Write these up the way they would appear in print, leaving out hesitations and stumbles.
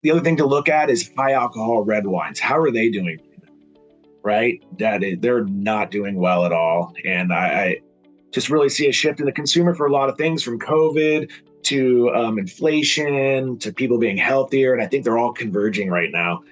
The other thing to look at is high alcohol red wines. How are they doing? Right? They're not doing well at all. And I just really see a shift in the consumer for a lot of things, from COVID to inflation to people being healthier. And I think they're all converging right now.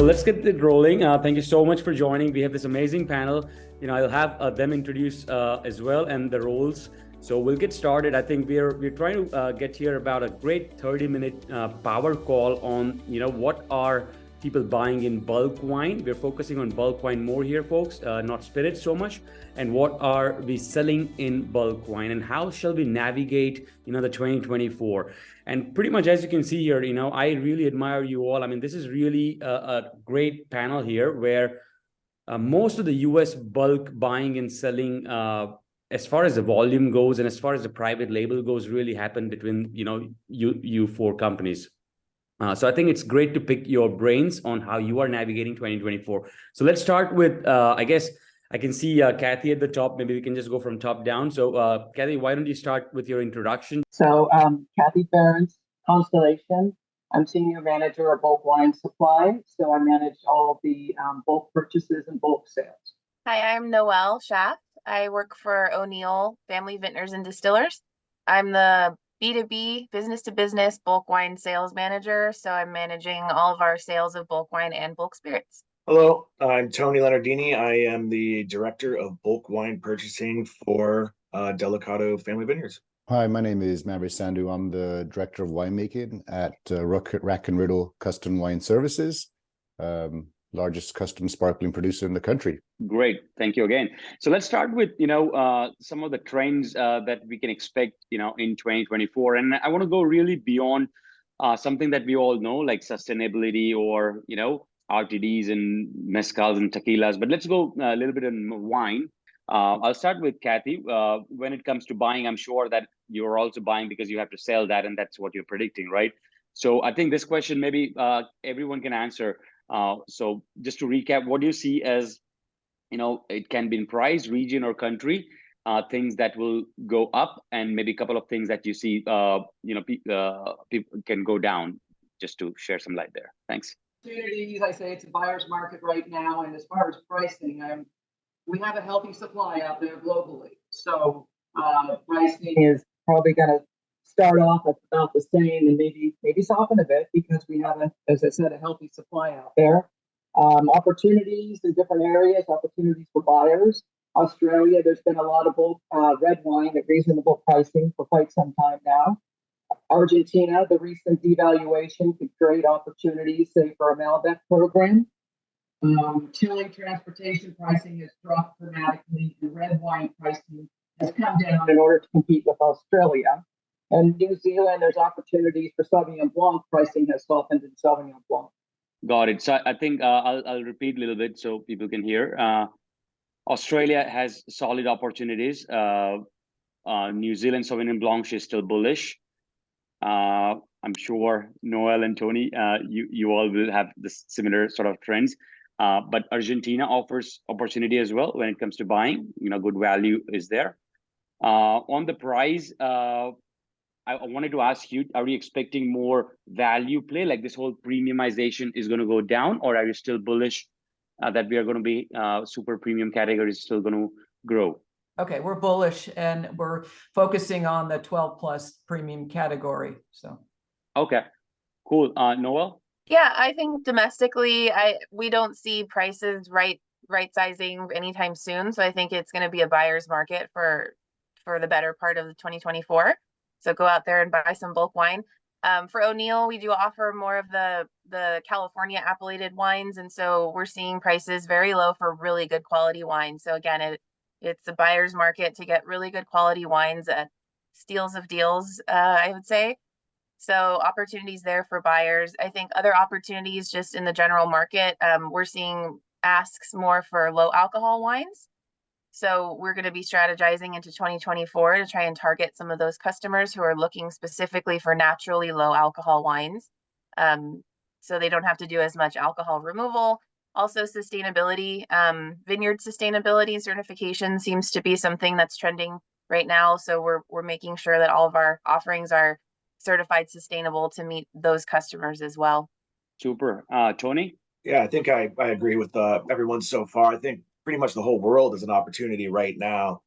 Let's get it rolling. Thank you so much for joining. We have this amazing panel. I'll have them introduce as well and the roles. So we'll get started. I think we're trying to get here about a great 30-minute power call on what are people buying in bulk wine. We're focusing on bulk wine more here, folks, not spirits so much. And what are we selling in bulk wine, and how shall we navigate the 2024? And pretty much, as you can see here, I really admire you all. I mean, this is really a great panel here where most of the US bulk buying and selling, as far as the volume goes and as far as the private label goes, really happened between you four companies. So I think it's great to pick your brains on how you are navigating 2024. So let's start with, I guess I can see Cathy at the top. Maybe we can just go from top down. So Cathy, why don't you start with your introduction? So Cathy Ference, Constellation. I'm Senior Manager of Bulk Wine Supply. So I manage all of the bulk purchases and bulk sales. Hi, I'm Noël Schaff. I work for O'Neill Family Vintners and Distillers. I'm the B2B, business-to-business bulk wine sales manager. So I'm managing all of our sales of bulk wine and bulk spirits. Hello, I'm Tony Leonardini. I am the Director of Bulk Wine Purchasing for Delicato Family Vineyards. Hi, my name is Manveer Sandhu. I'm the Director of Winemaking at Rack and Riddle Custom Wine Services, largest custom sparkling producer in the country. Great, thank you again. So let's start with some of the trends that we can expect in 2024, and I want to go really beyond something that we all know, like sustainability or RTDs and mezcals and tequilas. But let's go a little bit in wine. I'll start with Cathy. When it comes to buying, I'm sure that you're also buying because you have to sell that, and that's what you're predicting, right? So I think this question maybe everyone can answer. So just to recap, what do you see as, it can be in price, region, or country, things that will go up, and maybe a couple of things that you see, people can go down, just to share some light there. Thanks. Opportunities, I say it's a buyer's market right now. And as far as pricing, we have a healthy supply out there globally. So pricing is probably going to start off at about the same and maybe soften a bit, because we have, as I said, a healthy supply out there. Opportunities in different areas, opportunities for buyers. Australia, there's been a lot of bulk red wine at reasonable pricing for quite some time now. Argentina, the recent devaluation could create opportunities, say, for a Malbec program. Chile transportation pricing has dropped dramatically, and red wine pricing has come down in order to compete with Australia. And New Zealand, there's opportunities for Sauvignon Blanc. Pricing has softened in Sauvignon Blanc. Got it. So I think I'll repeat a little bit so people can hear. Australia has solid opportunities. New Zealand Sauvignon Blanc is still bullish. I'm sure Noël and Tony, you all will have this similar sort of trends. But Argentina offers opportunity as well when it comes to buying. Good value is there. On the price, I wanted to ask you, are you expecting more value play, like this whole premiumization is going to go down, or are you still bullish that we are going to be super premium categories still going to grow? Okay, we're bullish, and we're focusing on the 12 plus premium category. So, okay, cool. Noël? Yeah, I think domestically, we don't see prices right sizing anytime soon. So I think it's going to be a buyer's market for the better part of 2024. So go out there and buy some bulk wine. For O'Neill, we do offer more of the California appellated wines, and so we're seeing prices very low for really good quality wine. So again, it's a buyer's market to get really good quality wines at steals of deals, I would say. So opportunities there for buyers. I think other opportunities just in the general market, we're seeing asks more for low alcohol wines. So we're going to be strategizing into 2024 to try and target some of those customers who are looking specifically for naturally low alcohol wines. So they don't have to do as much alcohol removal. Also sustainability, vineyard sustainability certification seems to be something that's trending right now. So we're making sure that all of our offerings are certified sustainable to meet those customers as well. Super. Tony? Yeah, I think I agree with everyone so far. I think pretty much the whole world is an opportunity right now.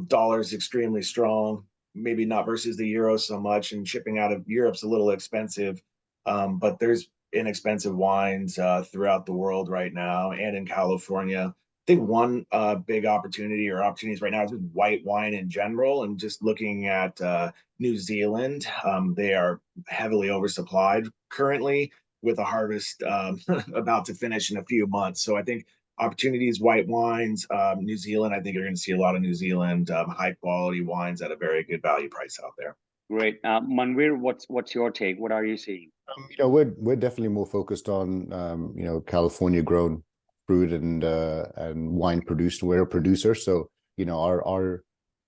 Dollar's extremely strong, maybe not versus the euro so much, and shipping out of Europe's a little expensive. But there's inexpensive wines throughout the world right now and in California. I think one big opportunity or opportunities right now is with white wine in general, and just looking at New Zealand. They are heavily oversupplied currently, with a harvest about to finish in a few months. So I think opportunities, white wines, New Zealand, I think you're going to see a lot of New Zealand high quality wines at a very good value price out there. Great. Manveer, what's your take? What are you seeing? We're definitely more focused on California grown fruit and wine produced. We're a producer, so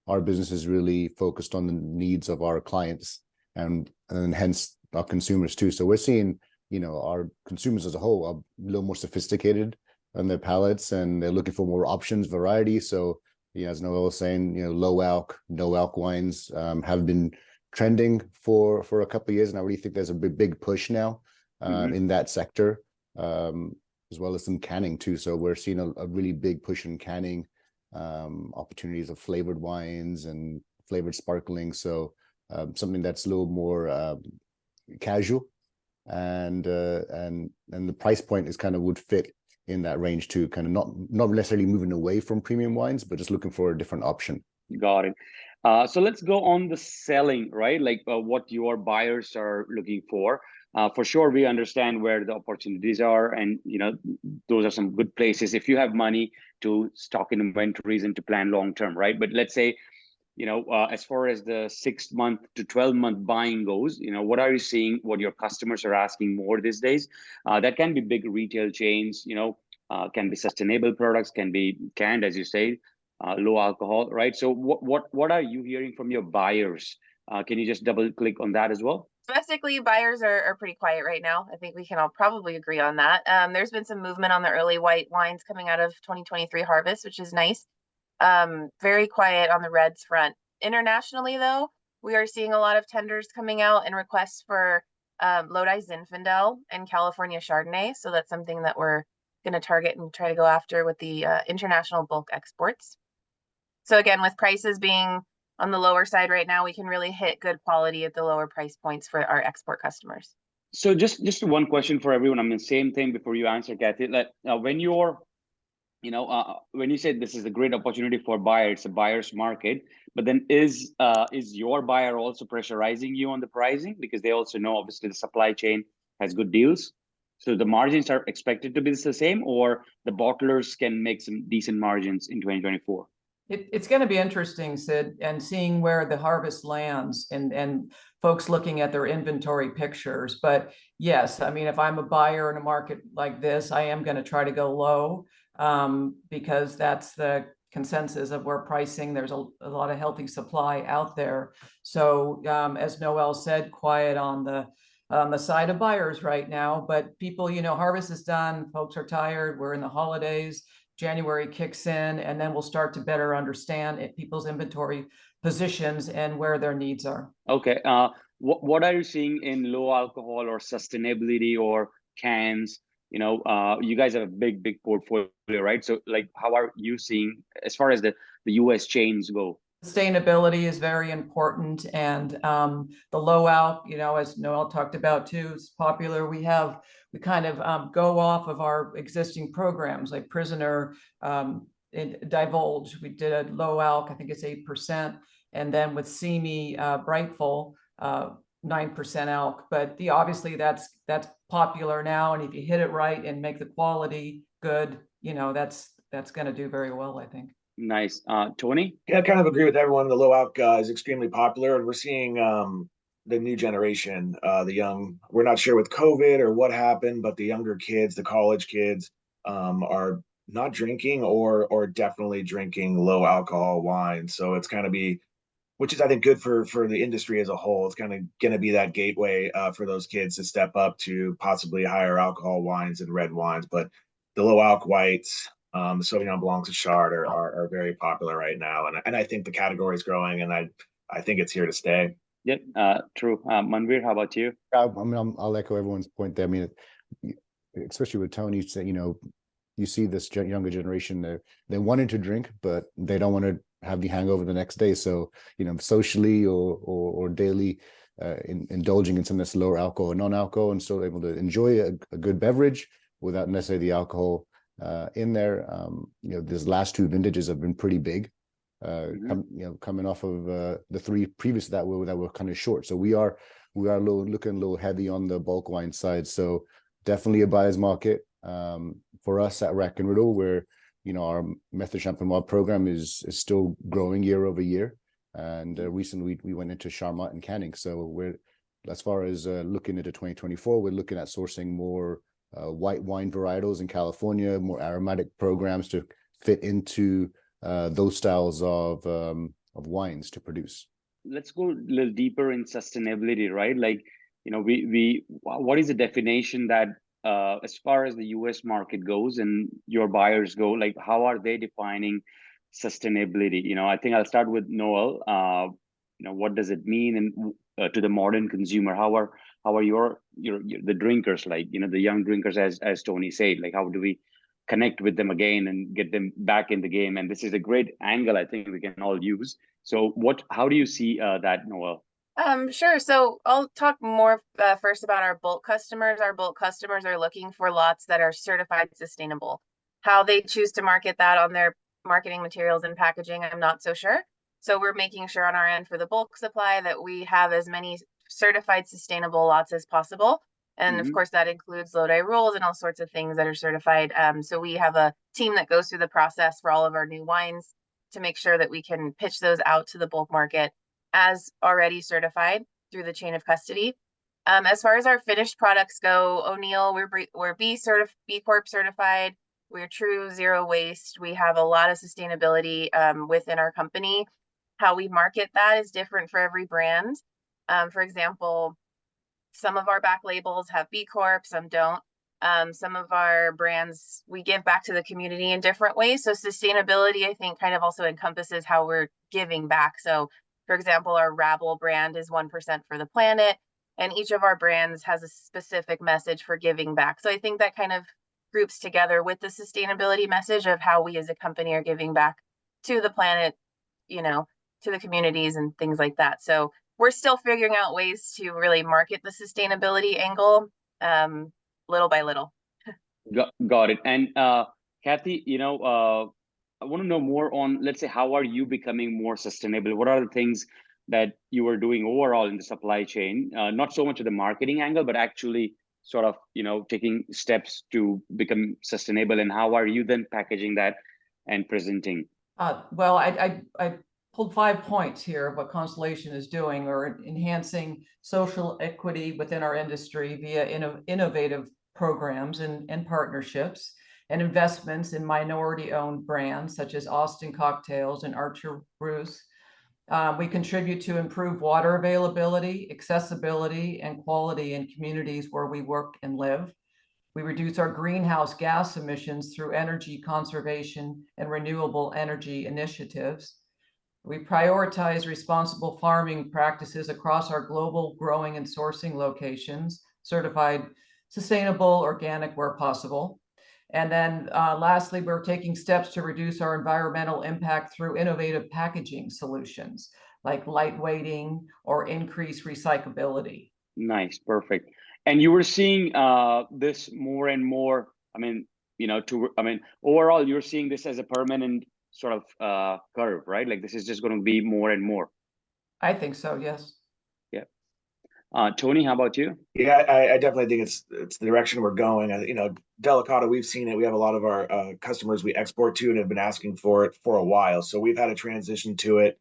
our business is really focused on the needs of our clients and hence our consumers too. So we're seeing our consumers as a whole are a little more sophisticated on their palates, and they're looking for more options, variety. So as Noël was saying, low alc, no alc wines have been trending for a couple of years, and I really think there's a big push now in that sector, as well as some canning too. So we're seeing a really big push in canning, opportunities of flavored wines and flavored sparkling. So something that's a little more casual, and the price point is kind of would fit in that range too, kind of not necessarily moving away from premium wines, but just looking for a different option. Got it. So let's go on the selling, right? Like what your buyers are looking for. For sure, we understand where the opportunities are, and those are some good places if you have money to stock inventories and to plan long term, right? But let's say, as far as the 6 month to 12-month buying goes, what are you seeing? What your customers are asking more these days? That can be big retail chains, can be sustainable products, can be canned, as you say, low alcohol, right? So what are you hearing from your buyers? Can you just double click on that as well? Domestically, buyers are pretty quiet right now. I think we can all probably agree on that. There's been some movement on the early white wines coming out of 2023 harvest, which is nice. Very quiet on the reds front. Internationally, though, we are seeing a lot of tenders coming out and requests for Lodi Zinfandel and California Chardonnay. So that's something that we're going to target and try to go after with the international bulk exports. So again, with prices being on the lower side right now, we can really hit good quality at the lower price points for our export customers. So just one question for everyone. I mean, same thing before you answer, Cathy. When you're when you say this is a great opportunity for buyer, it's a buyer's market, but then is your buyer also pressurizing you on the pricing, because they also know obviously the supply chain has good deals, so the margins are expected to be the same, or the bottlers can make some decent margins in 2024? It's going to be interesting, Sid, and seeing where the harvest lands and folks looking at their inventory pictures. But yes, I mean, if I'm a buyer in a market like this, I am going to try to go low, because that's the consensus of where pricing. There's a lot of healthy supply out there. So as Noël said, quiet on the side of buyers right now. But people, harvest is done. Folks are tired. We're in the holidays. January kicks in, and then we'll start to better understand people's inventory positions and where their needs are. Okay. What are you seeing in low alcohol or sustainability or cans? You guys have a big portfolio, right? So how are you seeing as far as the US chains go? Sustainability is very important, and the low alc, as Noël talked about too, is popular. We kind of go off of our existing programs like Prisoner, Divulge. We did a low alc, I think it's 8%, and then with Simi, Brightful, 9% alc. But obviously that's popular now, and if you hit it right and make the quality good, that's going to do very well, I think. Nice. Tony? Yeah, I kind of agree with everyone. The low alc is extremely popular, and we're seeing the new generation, the young, we're not sure with COVID or what happened, but the younger kids, the college kids, are not drinking or definitely drinking low alcohol wine. So it's going to be which is I think good for the industry as a whole. It's kind of going to be that gateway for those kids to step up to possibly higher alcohol wines and red wines. But the low alc whites, the Sauvignon Blancs and Chard are very popular right now, and I think the category is growing, and I think it's here to stay. Yep, true. Manveer, how about you? I mean, I'll echo everyone's point there. I mean, especially with Tony, you see this younger generation, they're wanting to drink, but they don't want to have the hangover the next day. So, socially or daily, indulging in some of this lower alcohol or non-alcohol, and still able to enjoy a good beverage without necessarily the alcohol in there. These last two vintages have been pretty big. Coming off of the three previous that were kind of short. So we are looking a little heavy on the bulk wine side. So definitely a buyer's market for us at Rack and Riddle, where our Method Champenois program is still growing year over year. And recently we went into Charmat and canning. So we're, as far as looking into 2024, we're looking at sourcing more white wine varietals in California, more aromatic programs to fit into those styles of wines to produce. Let's go a little deeper in sustainability, right? Like, what is the definition that as far as the US market goes and your buyers go, like how are they defining sustainability? I think I'll start with Noël. What does it mean and to the modern consumer? How are your the drinkers, like, the young drinkers, as Tony said, like how do we connect with them again and get them back in the game? And this is a great angle I think we can all use. So how do you see that, Noël? Sure. So I'll talk more first about our bulk customers. Our bulk customers are looking for lots that are certified sustainable. How they choose to market that on their marketing materials and packaging, I'm not so sure. So we're making sure on our end for the bulk supply that we have as many certified sustainable lots as possible. And of course, that includes Lodi rules and all sorts of things that are certified. So we have a team that goes through the process for all of our new wines to make sure that we can pitch those out to the bulk market as already certified through the chain of custody. As far as our finished products go, O'Neill, we're B Corp certified. We're true zero waste. We have a lot of sustainability within our company. How we market that is different for every brand. For example, some of our back labels have B Corp, some don't. Some of our brands, we give back to the community in different ways. So sustainability, I think, kind of also encompasses how we're giving back. So for example, our Rabble brand is 1% for the planet, and each of our brands has a specific message for giving back. So I think that kind of groups together with the sustainability message of how we as a company are giving back to the planet, to the communities and things like that. So we're still figuring out ways to really market the sustainability angle little by little. Got it. And Cathy, I want to know more on, let's say, how are you becoming more sustainable? What are the things that you are doing overall in the supply chain? Not so much of the marketing angle, but actually sort of, taking steps to become sustainable. And how are you then packaging that and presenting? Well, I pulled 5 points here of what Constellation is doing, or enhancing social equity within our industry via innovative programs and partnerships, and investments in minority-owned brands such as Austin Cocktails and Archer Brews. We contribute to improve water availability, accessibility, and quality in communities where we work and live. We reduce our greenhouse gas emissions through energy conservation and renewable energy initiatives. We prioritize responsible farming practices across our global growing and sourcing locations, certified sustainable, organic where possible. And then lastly, we're taking steps to reduce our environmental impact through innovative packaging solutions like lightweighting or increased recyclability. Nice, perfect. And you were seeing this more and more, overall, you're seeing this as a permanent sort of curve, right? Like this is just going to be more and more. I think so, yes. Yeah. Tony, how about you? Yeah, I definitely think it's the direction we're going. Delicato, we've seen it. We have a lot of our customers we export to and have been asking for it for a while. So we've had a transition to it.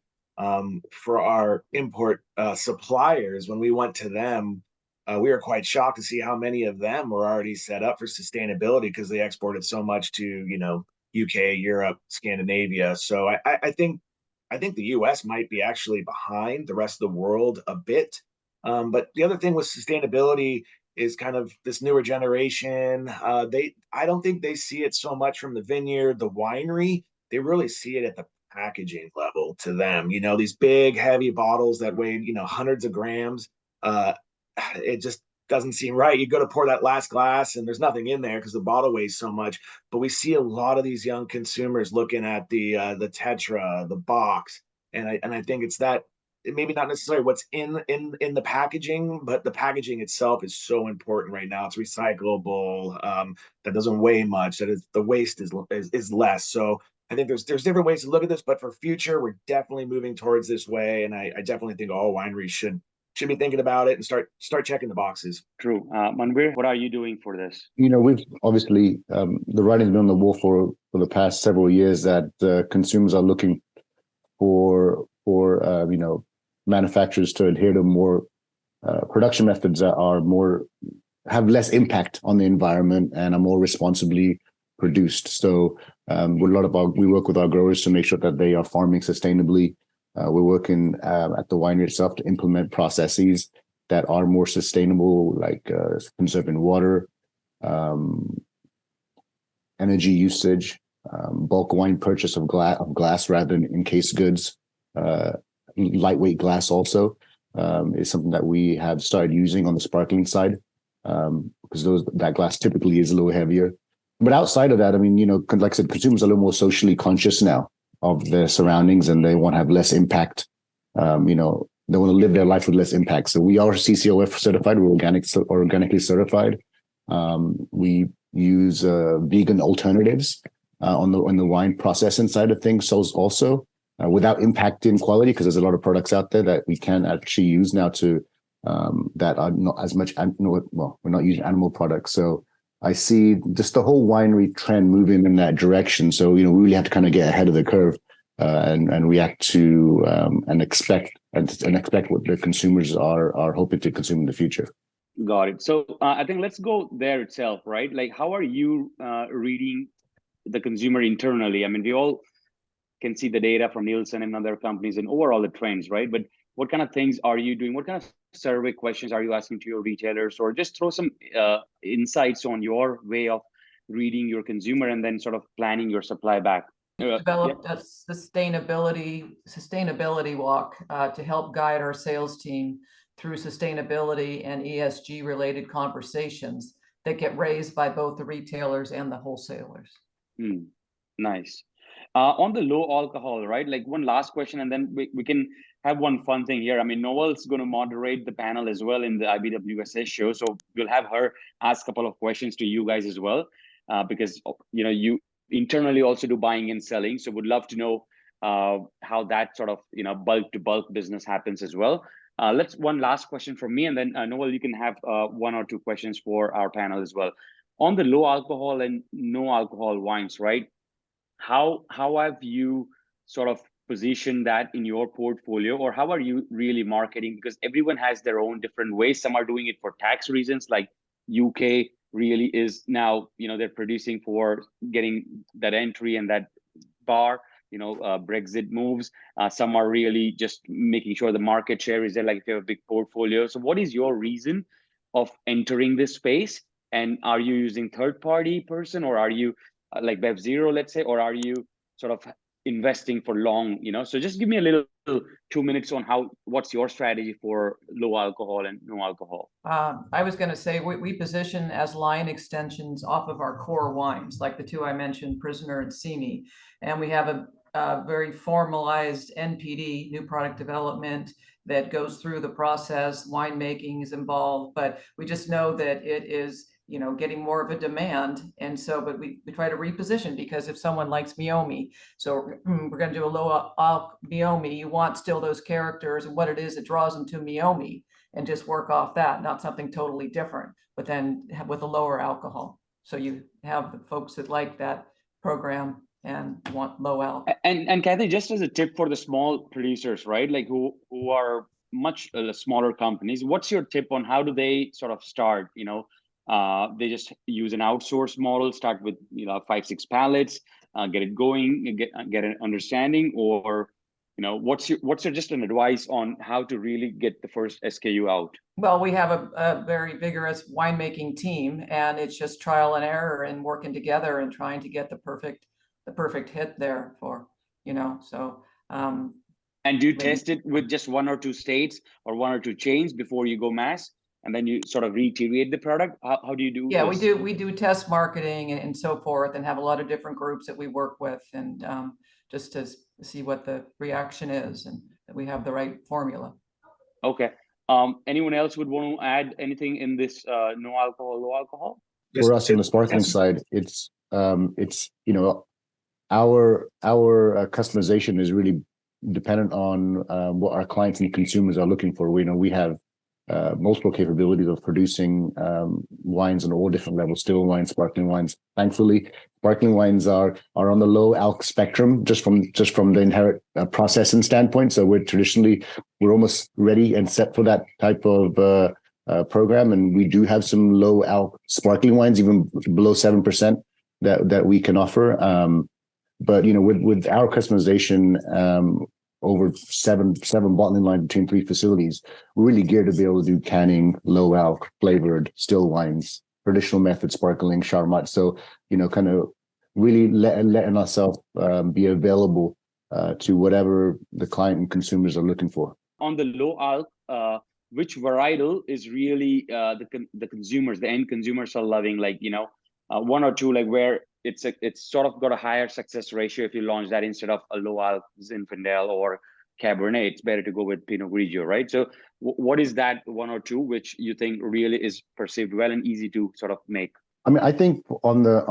For our import suppliers, when we went to them, we were quite shocked to see how many of them were already set up for sustainability because they exported so much to, UK, Europe, Scandinavia. So I think I think the US might be actually behind the rest of the world a bit. But the other thing with sustainability is kind of this newer generation. I don't think they see it so much from the vineyard, the winery. They really see it at the packaging level to them. You know, these big, heavy bottles that weigh, hundreds of grams. Uh, it just doesn't seem right. You go to pour that last glass and there's nothing in there because the bottle weighs so much. But we see a lot of these young consumers looking at the Tetra, the box, and I think it's that, maybe not necessarily what's in the packaging, but the packaging itself is so important right now. It's recyclable, that doesn't weigh much, that is, the waste is less. So I think there's different ways to look at this, but for future, we're definitely moving towards this way, and I definitely think all wineries should be thinking about it and start checking the boxes. True. Manveer, what are you doing for this? We've obviously, the writing's been on the wall for the past several years that consumers are looking for manufacturers to adhere to more production methods that have less impact on the environment and are more responsibly produced. So we work with our growers to make sure that they are farming sustainably. We're working at the winery itself to implement processes that are more sustainable, like conserving water, energy usage, bulk wine purchase of glass rather than encased goods. Lightweight glass also is something that we have started using on the sparkling side, because that glass typically is a little heavier. But outside of that, I mean, like I said, consumers are a little more socially conscious now of their surroundings, and they want to have less impact. They want to live their life with less impact. So we are CCOF certified. We're organically certified. We use vegan alternatives on the wine processing side of things. So also without impacting quality, because there's a lot of products out there that we can actually use now that are not as much. Well, we're not using animal products. So I see just the whole winery trend moving in that direction. So, we really have to kind of get ahead of the curve and react to and expect what the consumers are hoping to consume in the future. Got it. So I think let's go there itself, right? Like, how are you reading the consumer internally? I mean, we all can see the data from Nielsen and other companies and overall the trends, right? But what kind of things are you doing? What kind of survey questions are you asking to your retailers, or just throw some insights on your way of reading your consumer and then sort of planning your supply back? Developed a sustainability walk to help guide our sales team through sustainability and ESG related conversations that get raised by both the retailers and the wholesalers. Nice. On the low alcohol, right? Like, one last question, and then we can have one fun thing here. I mean, Noël's going to moderate the panel as well in the IBWSS show. So we'll have her ask a couple of questions to you guys as well, because, you internally also do buying and selling. So would love to know how that sort of, bulk to bulk business happens as well. One last question from me, and then Noël, you can have one or two questions for our panel as well. On the low alcohol and no alcohol wines, right? How have you sort of positioned that in your portfolio, or how are you really marketing? Because everyone has their own different ways. Some are doing it for tax reasons, like UK really is now, they're producing for getting that entry and that bar, Brexit moves. Some are really just making sure the market share is there, like if you have a big portfolio. So what is your reason of entering this space? And are you using third-party person, or are you like Bev Zero, let's say, or are you sort of investing for long, So just give me a little 2 minutes on what's your strategy for low alcohol and no alcohol. I was going to say we position as line extensions off of our core wines, like the two I mentioned, Prisoner and Simi. And we have a very formalized NPD, new product development, that goes through the process. Winemaking is involved, but we just know that it is getting more of a demand. And so, but we try to reposition, because if someone likes Meiomi, so we're going to do a low Meiomi, you want still those characters and what it is that draws them to Meiomi, and just work off that, not something totally different, but then with a lower alcohol. So you have the folks that like that program and want low alcohol. And Cathy, just as a tip for the small producers, right? Like who are much smaller companies, what's your tip on how do they sort of start, they just use an outsource model, start with 5-6 pallets, get it going, get an understanding, or what's your just an advice on how to really get the first SKU out? Well, we have a very vigorous winemaking team, and it's just trial and error and working together and trying to get the perfect hit there for, so. And do you test it with just 1 or 2 states or 1 or 2 chains before you go mass, and then you sort of reiterate the product? How do you do? Yeah, this? we do test marketing and so forth, and have a lot of different groups that we work with, and just to see what the reaction is and that we have the right formula. Okay. Anyone else would want to add anything in this no alcohol, low alcohol? For us on the sparkling side, it's our customization is really dependent on what our clients and consumers are looking for. We have multiple capabilities of producing wines on all different levels, still wines, sparkling wines. Thankfully, sparkling wines are on the low alc spectrum just from the inherent processing standpoint. So we're almost ready and set for that type of program, and we do have some low alc sparkling wines, even below 7%, that we can offer. But with our customization, over seven bottling lines between 3 facilities, we're really geared to be able to do canning, low alc, flavored, still wines, traditional method, sparkling, Charmat. So kind of really letting ourselves be available to whatever the client and consumers are looking for. On the low alc, which varietal is really the consumers, the end consumers are loving? 1 or 2, where it's sort of got a higher success ratio if you launch that instead of a low alc Zinfandel or Cabernet. It's better to go with Pinot Grigio, right? So what is that 1 or 2 which you think really is perceived well and easy to sort of make? I mean, I think on the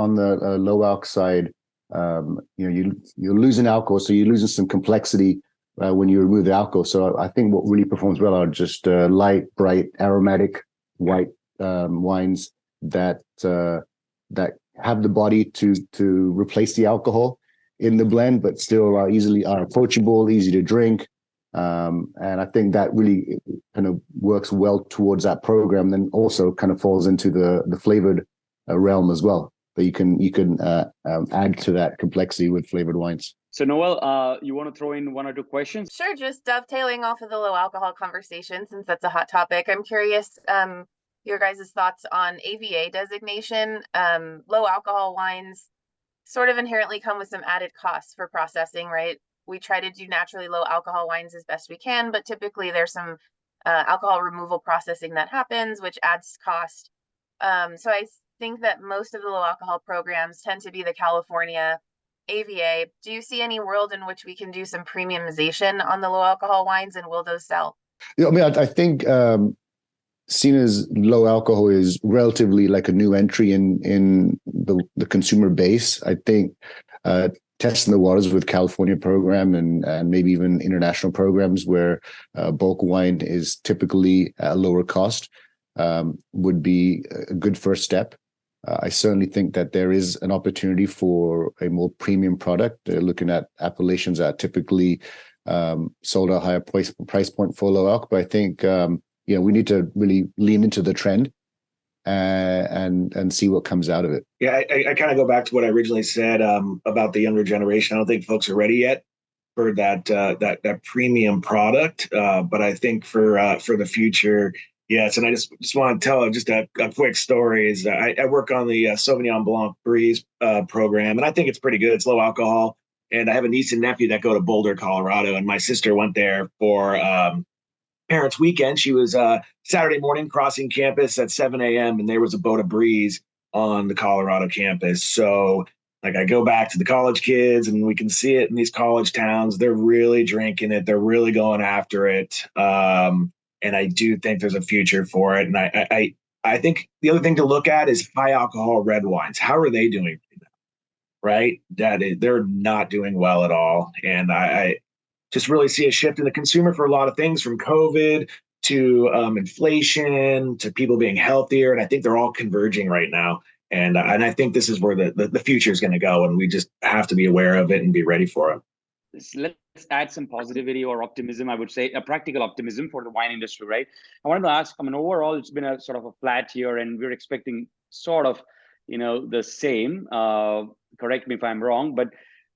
low alc side, you're losing alcohol, so you're losing some complexity when you remove the alcohol. So I think what really performs well are just light, bright, aromatic, white wines that have the body to replace the alcohol in the blend, but still are approachable, easy to drink. And I think that really kind of works well towards that program. Then also kind of falls into the flavored realm as well, that you can add to that complexity with flavored wines. So Noël, you want to throw in 1 or 2 questions? Sure, just dovetailing off of the low alcohol conversation, since that's a hot topic. I'm curious, your guys' thoughts on AVA designation. Low alcohol wines sort of inherently come with some added costs for processing, right? We try to do naturally low alcohol wines as best we can, but typically there's some alcohol removal processing that happens, which adds cost. So I think that most of the low alcohol programs tend to be the California AVA. Do you see any world in which we can do some premiumization on the low alcohol wines, and will those sell? Yeah, I mean, I think seen as low alcohol is relatively like a new entry in the consumer base. I think testing the waters with California program and maybe even international programs where bulk wine is typically at a lower cost would be a good first step. I certainly think that there is an opportunity for a more premium product. Looking at appellations that are typically sold at a higher price point for low alcohol. But I think we need to really lean into the trend and see what comes out of it. Yeah, I kind of go back to what I originally said about the younger generation. I don't think folks are ready yet for that premium product, but I think for the future, yes. And I just want to tell just a quick story. Is I work on the Sauvignon Blanc Breeze program, and I think it's pretty good. It's low alcohol, and I have a niece and nephew that go to Boulder, Colorado, and my sister went there for parents' weekend. She was Saturday morning crossing campus at 7 a.m. and there was a boat of breeze on the Colorado campus. So I go back to the college kids and we can see it in these college towns. They're really drinking it. They're really going after it. And I do think there's a future for it. And I think the other thing to look at is high alcohol red wines. How are they doing? Right? They're not doing well at all. And I just really see a shift in the consumer for a lot of things, from COVID to inflation to people being healthier. And I think they're all converging right now. And I think this is where the future is going to go. And we just have to be aware of it and be ready for it. Let's add some positivity or optimism, I would say, a practical optimism for the wine industry, right? I wanted to ask, overall, it's been a sort of a flat year and we're expecting sort of, the same. Correct me if I'm wrong, but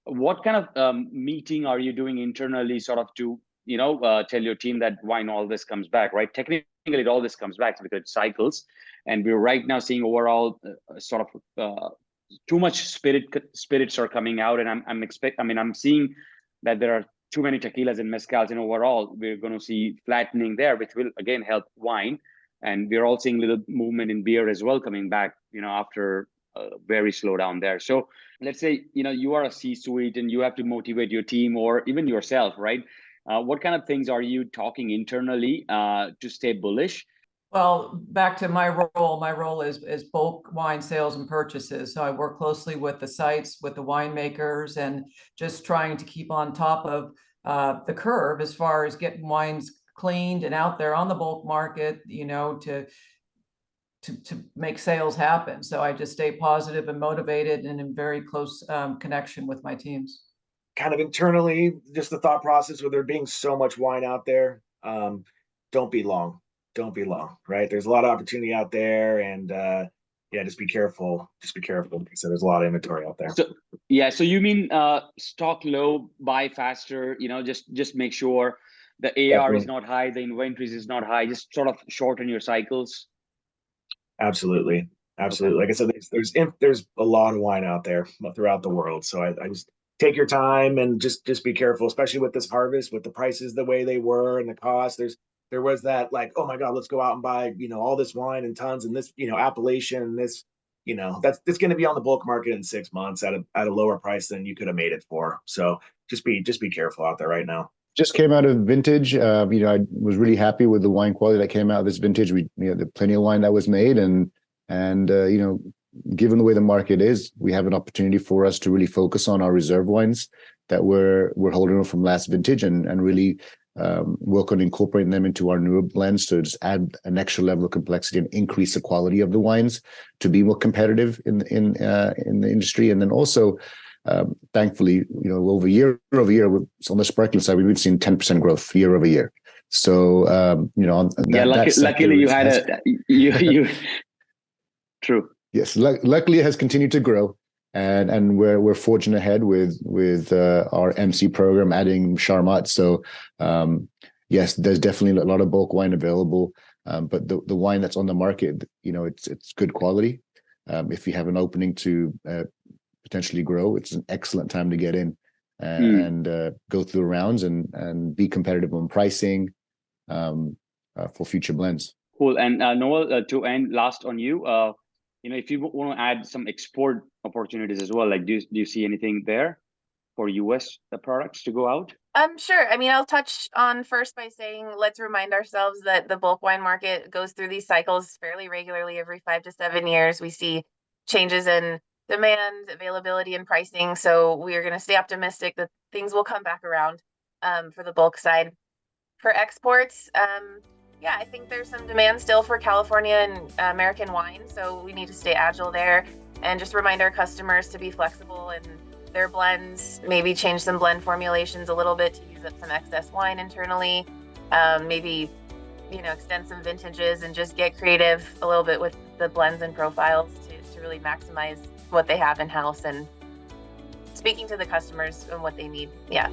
what kind of meeting are you doing internally, sort of to tell your team that wine all this comes back, right? Technically, it all this comes back because it cycles, and we're right now seeing overall sort of too much spirits are coming out, and I'm seeing that there are too many tequilas and mezcals, and overall we're going to see flattening there, which will again help wine. And we're all seeing little movement in beer as well coming back, after a very slow down there. So let's say, you are a C-suite and you have to motivate your team or even yourself, right? What kind of things are you talking internally to stay bullish? Well, back to my role is bulk wine sales and purchases. So I work closely with the sites, with the winemakers, and just trying to keep on top of the curve as far as getting wines cleaned and out there on the bulk market, to make sales happen. So I just stay positive and motivated and in very close connection with my teams. Kind of internally, just the thought process with there being so much wine out there, don't be long, right? There's a lot of opportunity out there, and just be careful. Because there's a lot of inventory out there. So you mean stock low, buy faster, just make sure the AR Definitely. is not high, the inventories is not high, just sort of shorten your cycles. Absolutely. Okay. Like I said, there's a lot of wine out there throughout the world. So I just take your time and just be careful, especially with this harvest, with the prices the way they were and the cost. There was that like, oh my God, let's go out and buy, all this wine and tons and this, appellation and this, that's going to be on the bulk market in 6 months at a lower price than you could have made it for. So just be careful out there right now. Just came out of vintage. I was really happy with the wine quality that came out of this vintage. We, the plenty of wine that was made, and given the way the market is, we have an opportunity for us to really focus on our reserve wines that we're holding from last vintage, and really work on incorporating them into our newer blends to just add an extra level of complexity and increase the quality of the wines to be more competitive in the industry, and then also. Thankfully, over year over year, on the sparkling side, we've been seeing 10% growth year over year. So, luckily you had you. True. Yes, luckily it has continued to grow, and we're forging ahead with our MC program, adding Charmat. So, yes, there's definitely a lot of bulk wine available, but the wine that's on the market, it's good quality. If you have an opening to potentially grow, it's an excellent time to get in and go through the rounds and be competitive on pricing for future blends. Cool. And Noël, to end last on you, if you want to add some export opportunities as well, like do you see anything there for US products to go out? Sure. I'll touch on first by saying, let's remind ourselves that the bulk wine market goes through these cycles fairly regularly. Every 5 to 7 years, we see changes in demand, availability, and pricing. So we are going to stay optimistic that things will come back around for the bulk side. For exports, I think there's some demand still for California and American wine. So we need to stay agile there and just remind our customers to be flexible in their blends, maybe change some blend formulations a little bit to use up some excess wine internally, maybe, extend some vintages and just get creative a little bit with the blends and profiles to really maximize what they have in-house and speaking to the customers and what they need. Yeah.